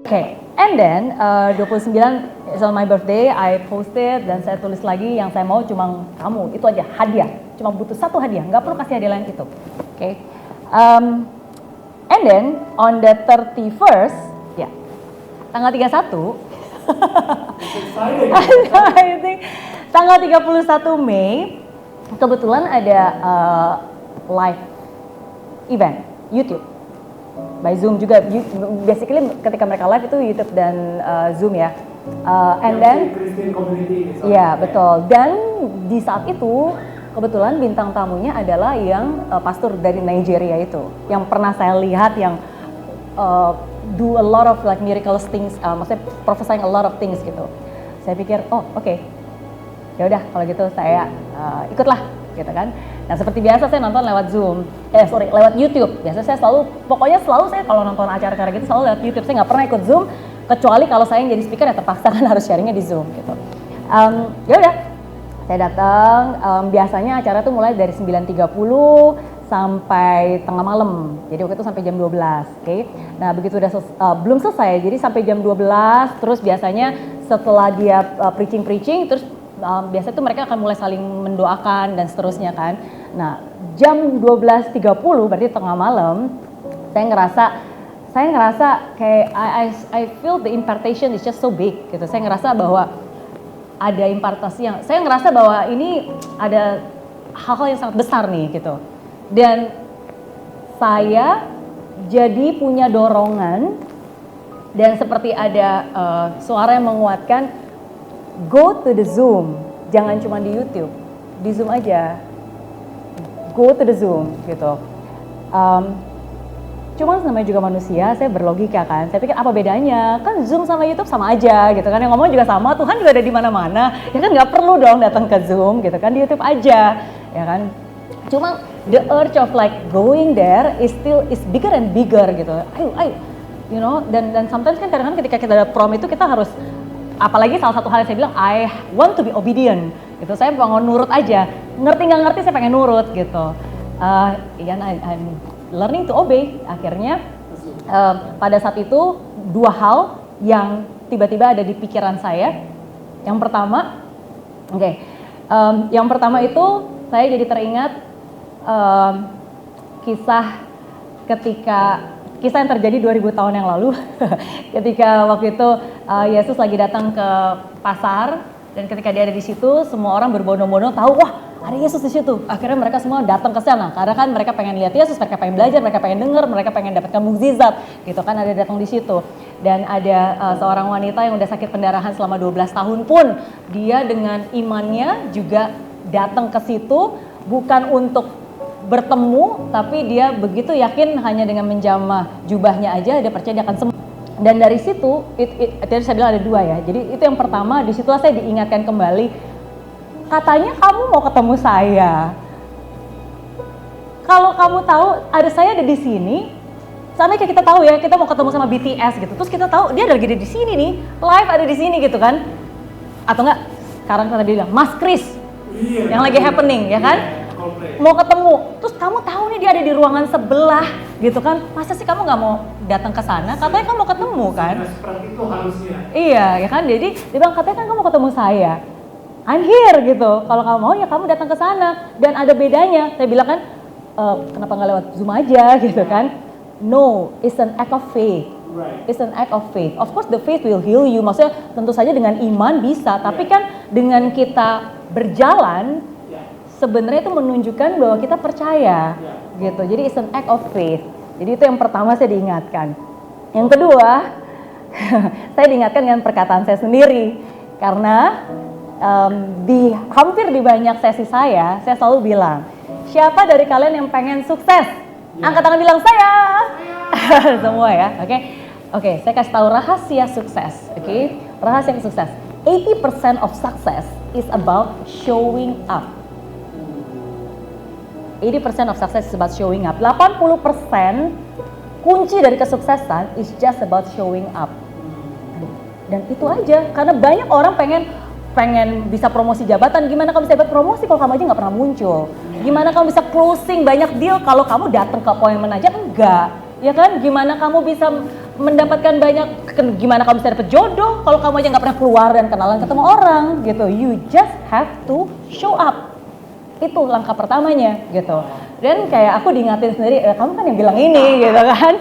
Okay, and then 29 is on my birthday, I posted dan saya tulis lagi yang saya mau cuma kamu, itu aja, hadiah. Cuma butuh satu hadiah, nggak perlu kasih hadiah lain itu. Okay. And then on the 31st, ya, tanggal 31, I think, tanggal 31 Mei, kebetulan ada live event YouTube. By Zoom juga, basically ketika mereka live itu YouTube dan Zoom ya. And then, ya betul. Dan di saat itu kebetulan bintang tamunya adalah yang pastor dari Nigeria itu, yang pernah saya lihat yang do a lot of like miraculous things, maksudnya prophesying a lot of things gitu. Saya pikir, oh oke, ya udah kalau gitu saya ikutlah, gitu kan. Nah seperti biasa saya nonton lewat Zoom, lewat YouTube. Biasa saya pokoknya selalu saya kalau nonton acara-acara gitu selalu lewat YouTube. Saya nggak pernah ikut Zoom, kecuali kalau saya yang jadi speaker ya terpaksa kan harus sharingnya di Zoom gitu. Ya udah, saya datang. Biasanya acara tuh mulai dari 9.30 sampai tengah malam. Jadi waktu itu sampai jam 12, oke. Nah begitu udah belum selesai, jadi sampai jam 12. Terus biasanya setelah dia preaching, terus biasanya tuh mereka akan mulai saling mendoakan dan seterusnya kan. Nah jam 12.30 berarti tengah malam, saya ngerasa kayak I feel the impartation is just so big gitu. Saya ngerasa bahwa ada impartasi yang, saya ngerasa bahwa ini ada hal-hal yang sangat besar nih gitu. Dan saya jadi punya dorongan dan seperti ada suara yang menguatkan, go to the Zoom, jangan cuma di YouTube, di Zoom aja, go to the Zoom gitu. Cuma namanya juga manusia, saya berlogika kan, saya pikir apa bedanya, kan Zoom sama YouTube sama aja gitu kan, yang ngomong juga sama, Tuhan juga ada di mana-mana, ya kan nggak perlu dong datang ke Zoom gitu kan, di YouTube aja, ya kan. Cuma the urge of like going there is bigger and bigger gitu, ayo, you know, dan sometimes kan kadang-kadang ketika kita ada prom itu kita harus, apalagi salah satu hal yang saya bilang, I want to be obedient gitu, saya mau nurut aja, ngerti nggak ngerti saya pengen nurut gitu. I'm learning to obey. Akhirnya pada saat itu dua hal yang tiba-tiba ada di pikiran saya. Yang pertama, yang pertama itu saya jadi teringat kisah yang terjadi 2000 tahun yang lalu ketika waktu itu Yesus lagi datang ke pasar, dan ketika dia ada di situ semua orang berbondong-bondong tahu, wah ada Yesus di situ. Akhirnya mereka semua datang ke sana karena kan mereka pengen lihat Yesus, mereka pengen belajar, mereka pengen dengar, mereka pengen dapatkan mukjizat gitu kan, ada datang di situ. Dan ada seorang wanita yang udah sakit pendarahan selama 12 tahun pun dia dengan imannya juga datang ke situ, bukan untuk bertemu, tapi dia begitu yakin hanya dengan menjamah jubahnya aja dia percaya dia akan sembuh. Dan dari situ, tadi saya bilang ada dua ya, jadi itu yang pertama, disitulah saya diingatkan kembali, katanya kamu mau ketemu saya, kalau kamu tahu saya ada di sini, sama kayak kita tahu ya, kita mau ketemu sama BTS gitu, terus kita tahu dia lagi di sini nih, live ada di sini gitu kan, atau enggak, sekarang kita bilang Mas Kris, yang lagi happening ya kan, mau ketemu, terus kamu tahu nih dia ada di ruangan sebelah gitu kan, masa sih kamu nggak mau datang ke sana? Katanya kamu mau ketemu kan? Seperti itu harusnya. Iya, ya kan. Jadi dia bilang katanya kan kamu mau ketemu saya. I'm here gitu. Kalau kamu mau ya kamu datang ke sana. Dan ada bedanya. Saya bilang kan, kenapa nggak lewat Zoom aja gitu kan? No, it's an act of faith. Right. It's an act of faith. Of course the faith will heal you. Maksudnya tentu saja dengan iman bisa, tapi kan dengan kita berjalan sebenarnya itu menunjukkan bahwa kita percaya gitu. Jadi it's an act of faith. Jadi itu yang pertama saya diingatkan. Yang kedua, saya diingatkan dengan perkataan saya sendiri. Karena hampir di banyak sesi saya selalu bilang, siapa dari kalian yang pengen sukses? Angkat tangan bilang saya. Semua ya, oke. Saya kasih tahu rahasia sukses, oke? Rahasia sukses. 80% of success is about showing up. 80% of success is about showing up. 80% kunci dari kesuksesan is just about showing up. Dan itu aja, karena banyak orang pengen bisa promosi jabatan. Gimana kamu bisa dapat promosi kalau kamu aja nggak pernah muncul? Gimana kamu bisa closing banyak deal kalau kamu datang ke appointment aja enggak? Ya kan? Gimana kamu bisa mendapatkan banyak, gimana kamu bisa dapet jodoh kalau kamu aja nggak pernah keluar dan kenalan ketemu orang gitu. You just have to show up. Itu langkah pertamanya gitu. Dan kayak aku diingatin sendiri, kamu kan yang bilang ini gitu kan.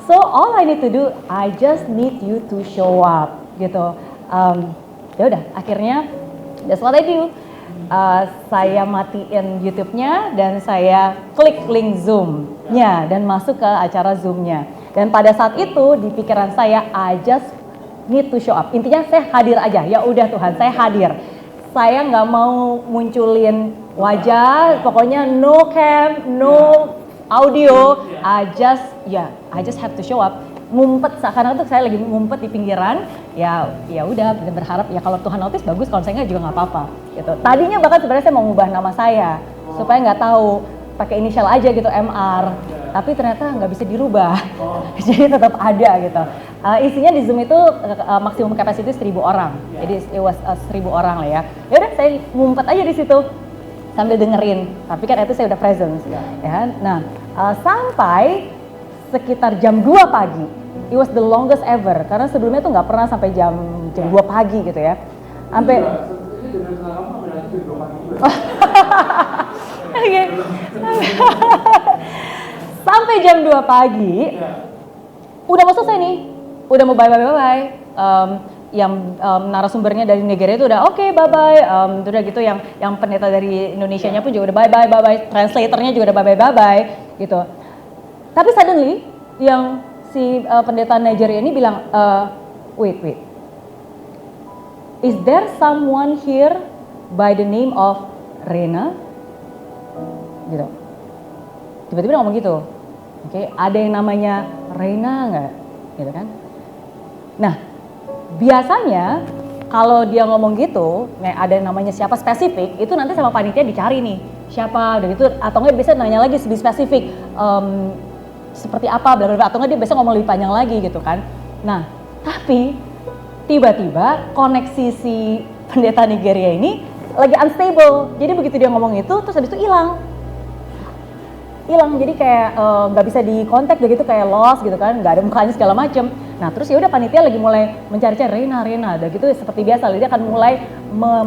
So all I need to do, I just need you to show up gitu. Ya udah, akhirnya that's what I do. Saya matiin YouTube-nya dan saya klik link Zoom-nya dan masuk ke acara Zoom-nya. Dan pada saat itu di pikiran saya, I just need to show up. Intinya saya hadir aja. Ya udah Tuhan, saya hadir. Saya nggak mau munculin wajah, pokoknya no cam, no audio. I just have to show up. Ngumpet, karena itu saya lagi ngumpet di pinggiran. Ya udah berharap ya kalau Tuhan notice bagus, kalau saya nggak juga nggak apa-apa. Gitu. Tadinya bahkan sebenarnya saya mau ngubah nama saya supaya nggak tahu, pakai inisial aja gitu MR. Tapi ternyata nggak bisa dirubah. Jadi tetap ada gitu. Isinya di Zoom itu maksimum capacity 1.000 orang. Jadi it was 1.000 orang lah ya. Ya udah saya ngumpet aja di situ sambil dengerin. Tapi kan itu saya udah presence ya. Nah, sampai sekitar jam 2 pagi. It was the longest ever karena sebelumnya tuh nggak pernah sampai jam 2 pagi gitu ya. Sampai sampai jam 2 pagi. Udah mau selesai nih. Udah mau bye. Yang narasumbernya dari Nigeria itu udah oke, bye. Udah gitu yang pendeta dari Indonesianya pun juga udah bye. Translatornya juga udah bye gitu. Tapi suddenly yang si pendeta Nigeria ini bilang, wait. Is there someone here by the name of Rena? Gitu. Tiba-tiba dia ngomong gitu. Oke, ada yang namanya Rena nggak? Gitu kan? Nah, biasanya kalau dia ngomong gitu, ada yang namanya siapa spesifik, itu nanti sama panitia dicari nih siapa, dan itu atau nggak biasa nanya lagi lebih spesifik. Seperti apa, bla bla bla, atau nggak dia biasa ngomong lebih panjang lagi gitu kan. Nah, tapi tiba-tiba koneksi si pendeta Nigeria ini lagi unstable. Jadi begitu dia ngomong itu, terus habis itu hilang. Jadi kayak nggak bisa dikontak begitu, kayak lost gitu kan, nggak ada mukanya segala macem. Nah terus ya udah panitia lagi mulai mencari-cari Rena, dan gitu seperti biasa, dia akan mulai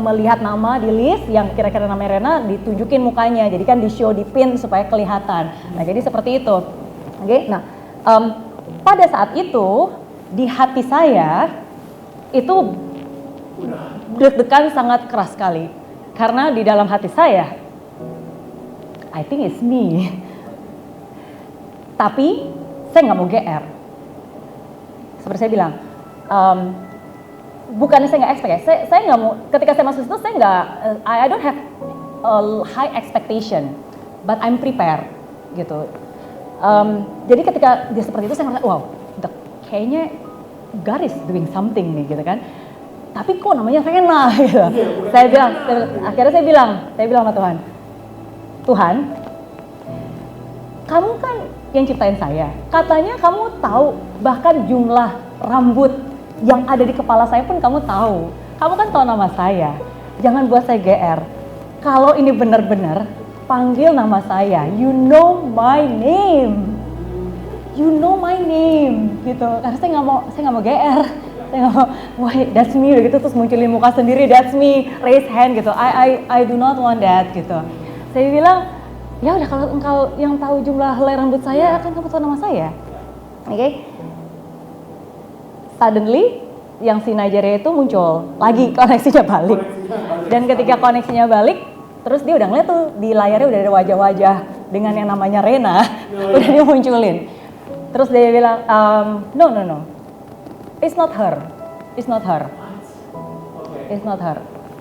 melihat nama di list yang kira-kira namanya Rena, ditunjukin mukanya, jadi kan di show, di pin supaya kelihatan. Nah jadi seperti itu. Oke, nah pada saat itu di hati saya itu deg-degan sangat keras sekali karena di dalam hati saya, I think it's me. Tapi saya nggak mau GR. Seperti saya bilang, bukannya saya nggak expect ya, saya nggak mau. Ketika saya masuk situ saya nggak, I don't have a high expectation, but I'm prepared gitu. Jadi ketika dia seperti itu saya merasa, wow, kayaknya God is doing something nih gitu kan. Tapi kok namanya Rena gitu. Akhirnya saya bilang sama Tuhan, kamu kan yang ciptain saya. Katanya kamu tahu bahkan jumlah rambut yang ada di kepala saya pun kamu tahu. Kamu kan tahu nama saya. Jangan buat saya GR. Kalau ini benar-benar, panggil nama saya. You know my name. Gitu. Karena saya nggak mau GR. Saya nggak mau, wait, that's me gitu, terus munculin muka sendiri, that's me, raise hand gitu. I do not want that gitu. Saya bilang, ya udah kalau engkau yang tahu jumlah helai rambut saya, akan kamu tahu nama saya. Oke. Suddenly, yang si Nigeria itu muncul lagi, koneksinya balik. Dan ketika koneksinya balik, terus dia udah ngeliat tuh di layarnya udah ada wajah-wajah dengan yang namanya Rena, udah dia munculin. Terus dia bilang, no, it's not her.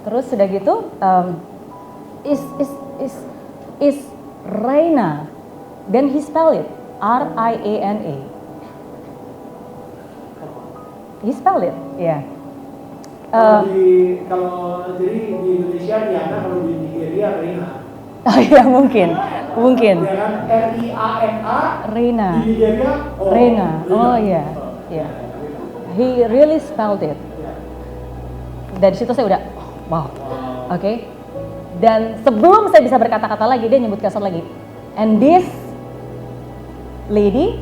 Terus sudah gitu, is Raina. Then he spell it, R-I-A-N-A. He spell it, ya. Yeah. Kalau jadi di Indonesia Riana, kalau di Nigeria Rena. Oh iya mungkin. Ya kan, R-I-A-N-A. Rena. Di Nigeria, Rena. Oh iya. Yeah. He really spelled it. Dari situ saya udah, wow, oke. Dan sebelum saya bisa berkata-kata lagi, dia nyebut kasar lagi. And this lady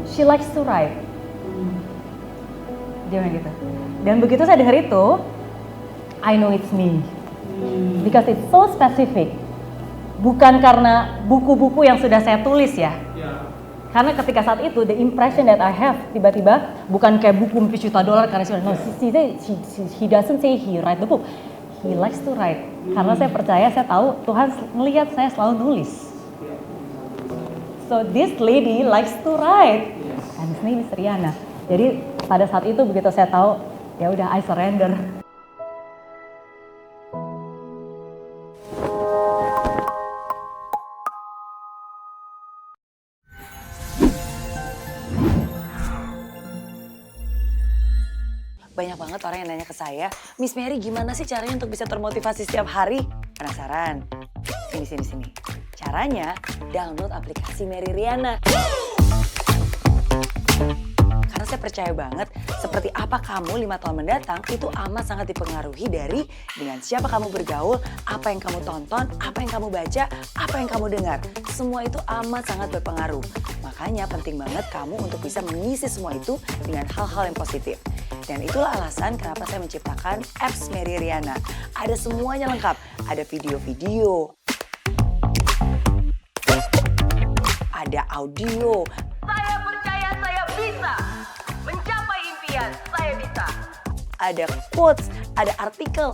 she likes to write. Dia bilang gitu. Dan begitu saya dengar itu, I know it's me. Because it's so specific. Bukan karena buku-buku yang sudah saya tulis ya. Karena ketika saat itu, the impression that I have, tiba-tiba bukan kayak buku $1 juta karena no, he doesn't say he write the book. He likes to write. Karena saya percaya, saya tahu Tuhan melihat saya selalu nulis. So this lady likes to write. And his name is Riana. Jadi pada saat itu begitu saya tahu, ya udah I surrender. Banyak banget orang yang nanya ke saya, Miss Mary gimana sih caranya untuk bisa termotivasi setiap hari? Penasaran? Sini. Caranya, download aplikasi Mary Riana. Karena saya percaya banget, seperti apa kamu 5 tahun mendatang, itu amat sangat dipengaruhi dari dengan siapa kamu bergaul, apa yang kamu tonton, apa yang kamu baca, apa yang kamu dengar. Semua itu amat sangat berpengaruh. Makanya penting banget kamu untuk bisa mengisi semua itu dengan hal-hal yang positif. Dan itulah alasan kenapa saya menciptakan apps Mary Riana. Ada semuanya lengkap. Ada video-video, ada audio. Saya percaya saya bisa mencapai impian, saya bisa. Ada quotes, ada artikel.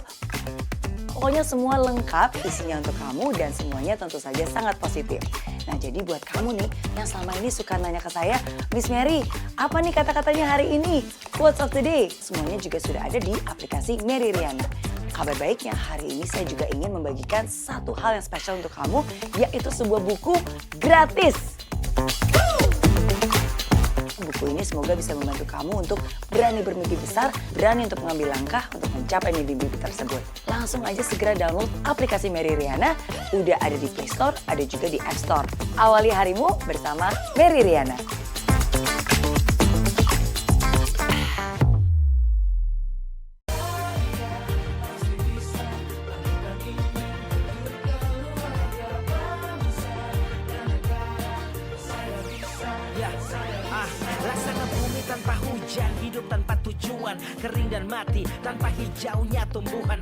Pokoknya semua lengkap isinya untuk kamu dan semuanya tentu saja sangat positif. Nah jadi buat kamu nih yang selama ini suka nanya ke saya, Miss Mary, apa nih kata-katanya hari ini? Quotes of the day. Semuanya juga sudah ada di aplikasi Mary Riana. Kabar baiknya hari ini saya juga ingin membagikan satu hal yang spesial untuk kamu, yaitu sebuah buku gratis. Buku ini semoga bisa membantu kamu untuk berani bermimpi besar, berani untuk mengambil langkah untuk mencapai mimpi-mimpi tersebut. Langsung aja segera download aplikasi Mary Riana, udah ada di Play Store, ada juga di App Store. Awali harimu bersama Mary Riana. Laksana bumi tanpa hujan, hidup tanpa tujuan, kering dan mati tanpa hijaunya tumbuhan.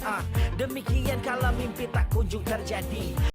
Demikian kalau mimpi tak kunjung terjadi.